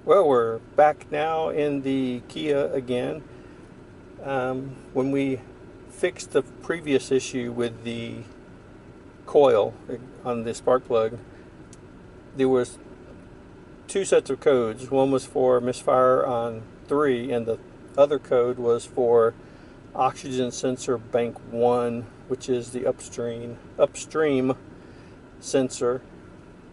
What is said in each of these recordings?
Well, we're back now in the Kia again. When we fixed the previous issue with the coil on the spark plug, there was two sets of codes. One was for misfire on 3, and the other code was for oxygen sensor bank 1, which is the upstream sensor,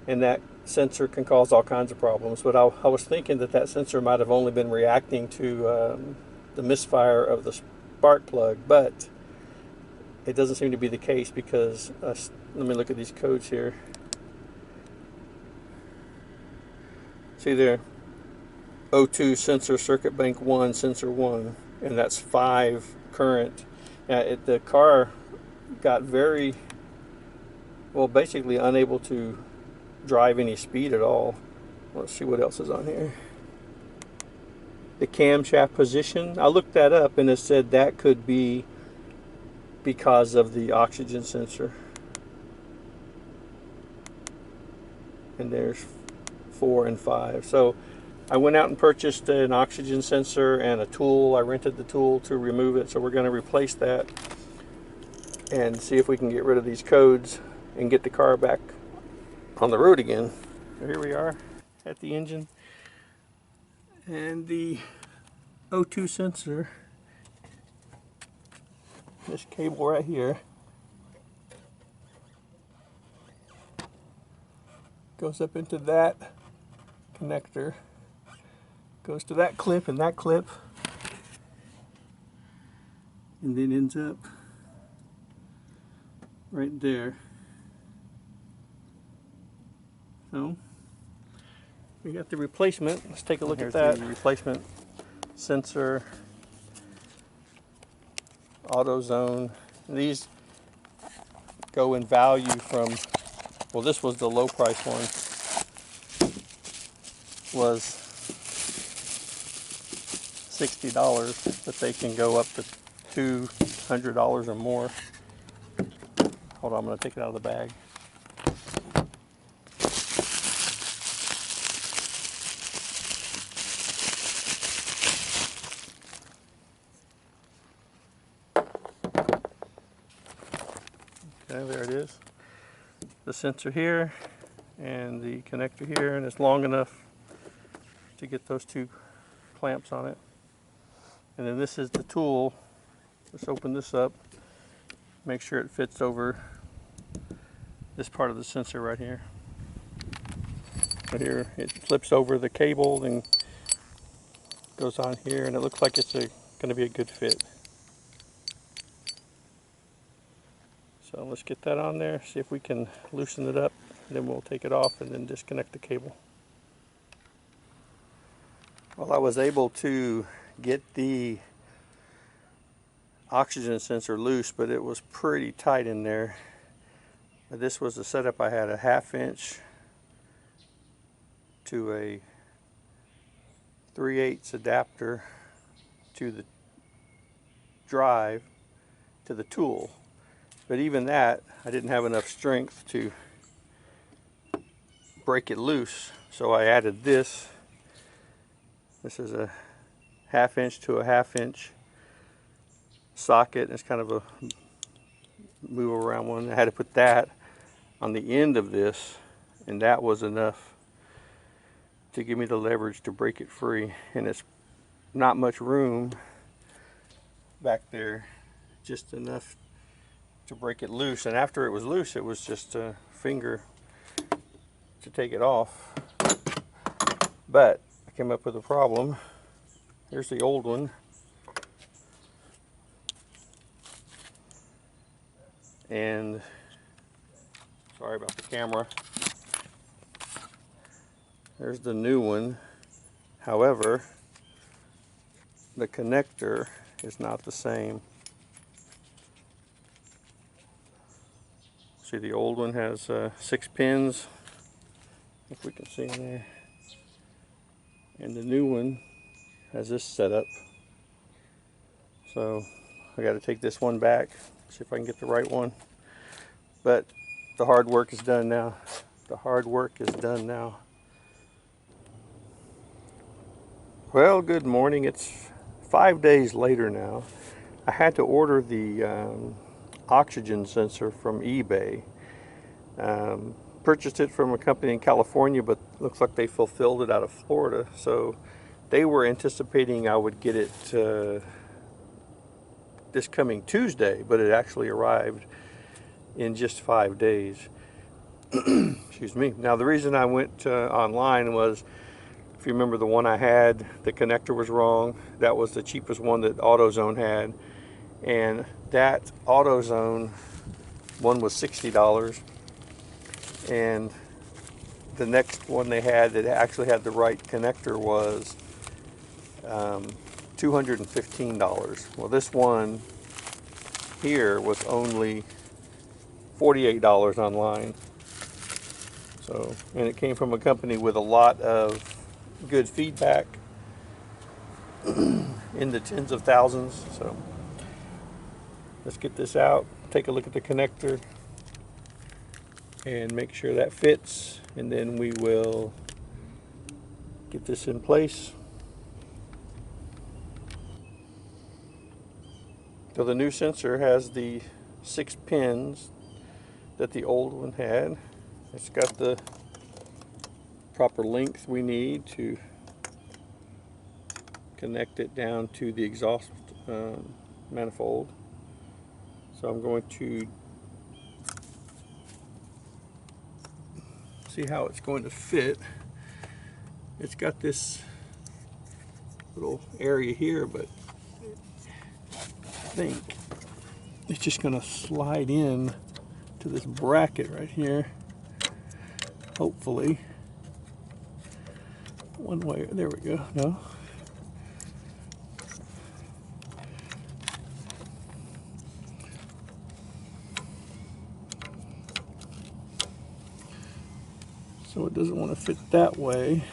and that sensor can cause all kinds of problems. But I was thinking that sensor might have only been reacting to the misfire of the spark plug, but it doesn't seem to be the case because let me look at these codes here. See there, O2 sensor circuit bank 1 sensor 1, and that's 5 current. The car got very well, basically unable to drive any speed at all. Let's see what else is on here. The camshaft position, I looked that up and it said that could be because of the oxygen sensor. And there's 4 and 5. So I went out and purchased an oxygen sensor and a tool. I rented the tool to remove it, so we're going to replace that and see if we can get rid of these codes and get the car back on the road again. So here we are at the engine, and the O2 sensor, this cable right here, goes up into that connector, goes to that clip and that clip, and then ends up right there. So we got the replacement. Let's take a look at that. The replacement sensor, AutoZone. These go in value from, well, this was the low price one, was $60, but they can go up to $200 or more. Hold on, I'm going to take it out of the bag. Okay, there it is. The sensor here and the connector here, and it's long enough to get those two clamps on it. And then this is the tool. Let's open this up, make sure it fits over this part of the sensor right here. Right here, it flips over the cable and goes on here, and it looks like it's going to be a good fit. So let's get that on there, see if we can loosen it up, and then we'll take it off and then disconnect the cable. Well, I was able to get the oxygen sensor loose, but it was pretty tight in there. This was the setup I had: a 1/2 inch to a 3/8 adapter to the drive to the tool. But even that, I didn't have enough strength to break it loose, so I added this. This is a 1/2 inch to a 1/2 inch socket. It's kind of a move around one. I had to put that on the end of this, and that was enough to give me the leverage to break it free. And it's not much room back there, just enough to break it loose. And after it was loose, it was just a finger to take it off. But I came up with a problem. Here's the old one. And sorry about the camera. There's the new one. However, the connector is not the same. See, the old one has 6 pins, if we can see in there. And the new one has this setup. So I got to take this one back, see if I can get the right one. But the hard work is done now. The hard work is done now. Well, good morning. It's 5 days later now. I had to order the oxygen sensor from eBay. Purchased it from a company in California, but looks like they fulfilled it out of Florida. So they were anticipating I would get it this coming Tuesday, but it actually arrived in just 5 days. Excuse me. Now, the reason I went online was, if you remember the one I had, the connector was wrong. That was the cheapest one that AutoZone had. And that AutoZone one was $60. And the next one they had that actually had the right connector was $215. Well, this one here was only $48 online. So, and it came from a company with a lot of good feedback in the tens of thousands. So let's get this out, take a look at the connector and make sure that fits, and then we will get this in place. So the new sensor has the 6 pins that the old one had. It's got the proper length we need to connect it down to the exhaust manifold. So I'm going to see how it's going to fit. It's got this little area here, but I think it's just going to slide in to this bracket right here. Hopefully. One way, there we go. No. So it doesn't want to fit that way.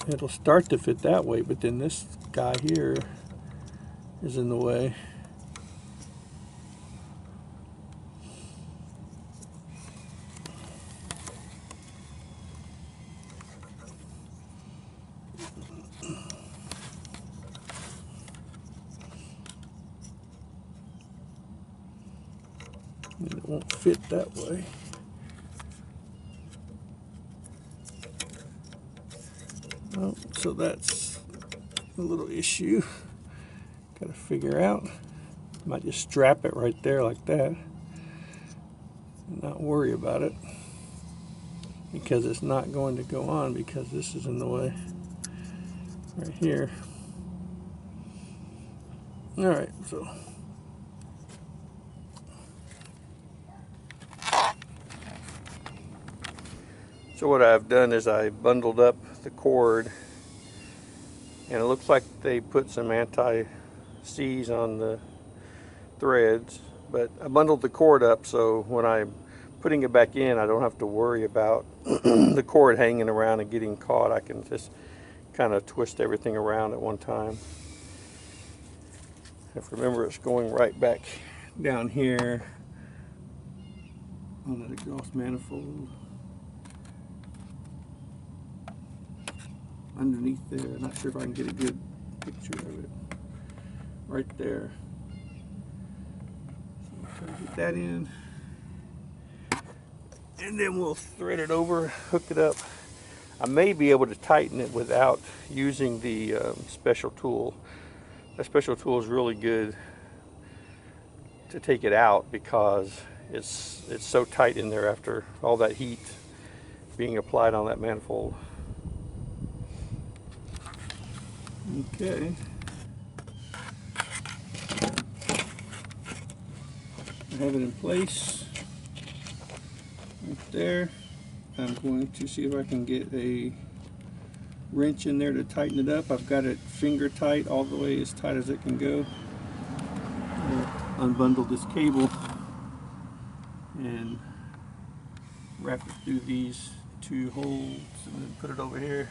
It'll start to fit that way, but then this guy here is in the way. And it won't fit that way. Well, so that's a little issue. Got to figure out. Might just strap it right there like that and not worry about it, because it's not going to go on because this is in the way right here. All right, so what I've done is I bundled up the cord, and it looks like they put some anti-seize on the threads, but I bundled the cord up so when I'm putting it back in, I don't have to worry about the cord hanging around and getting caught. I can just kind of twist everything around at one time. If remember, it's going right back down here on that exhaust manifold. Underneath there, not sure if I can get a good picture of it. Right there. So I'll try to get that in. And then we'll thread it over, hook it up. I may be able to tighten it without using the special tool. That special tool is really good to take it out because it's so tight in there after all that heat being applied on that manifold. Okay. I have it in place right there. I'm going to see if I can get a wrench in there to tighten it up. I've got it finger tight, all the way as tight as it can go. I'll unbundle this cable and wrap it through these 2 holes and then put it over here.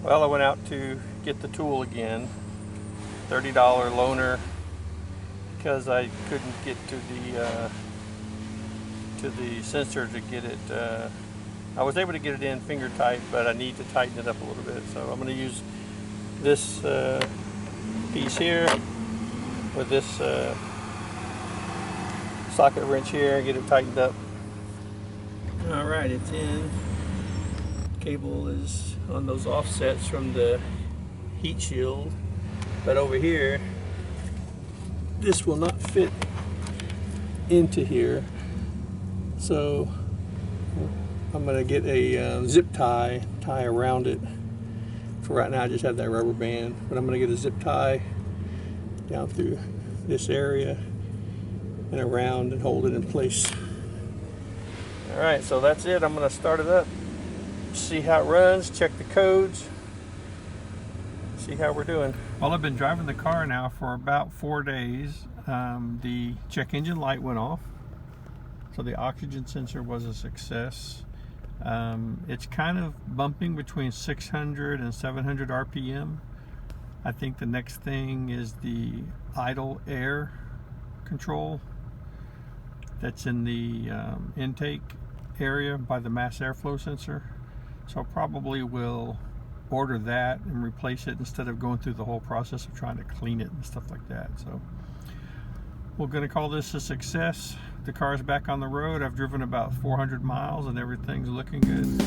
Well, I went out to get the tool again, $30 loaner, because I couldn't get to to the sensor to get it. I was able to get it in finger tight, but I need to tighten it up a little bit. So I'm going to use this piece here with this socket wrench here and get it tightened up. All right, it's in. Cable is on those offsets from the heat shield, but over here, this will not fit into here. So I'm going to get a zip tie around it. For right now, I just have that rubber band, but I'm going to get a zip tie down through this area and around and hold it in place. All right, so that's it. I'm going to start it up, see how it runs, check the codes, see how we're doing. Well, I've been driving the car now for about 4 days. The check engine light went off, so the oxygen sensor was a success. It's kind of bumping between 600 and 700 RPM. I think the next thing is the idle air control that's in the intake area by the mass airflow sensor. So probably will order that and replace it instead of going through the whole process of trying to clean it and stuff like that. So we're going to call this a success. The car's back on the road. I've driven about 400 miles and everything's looking good.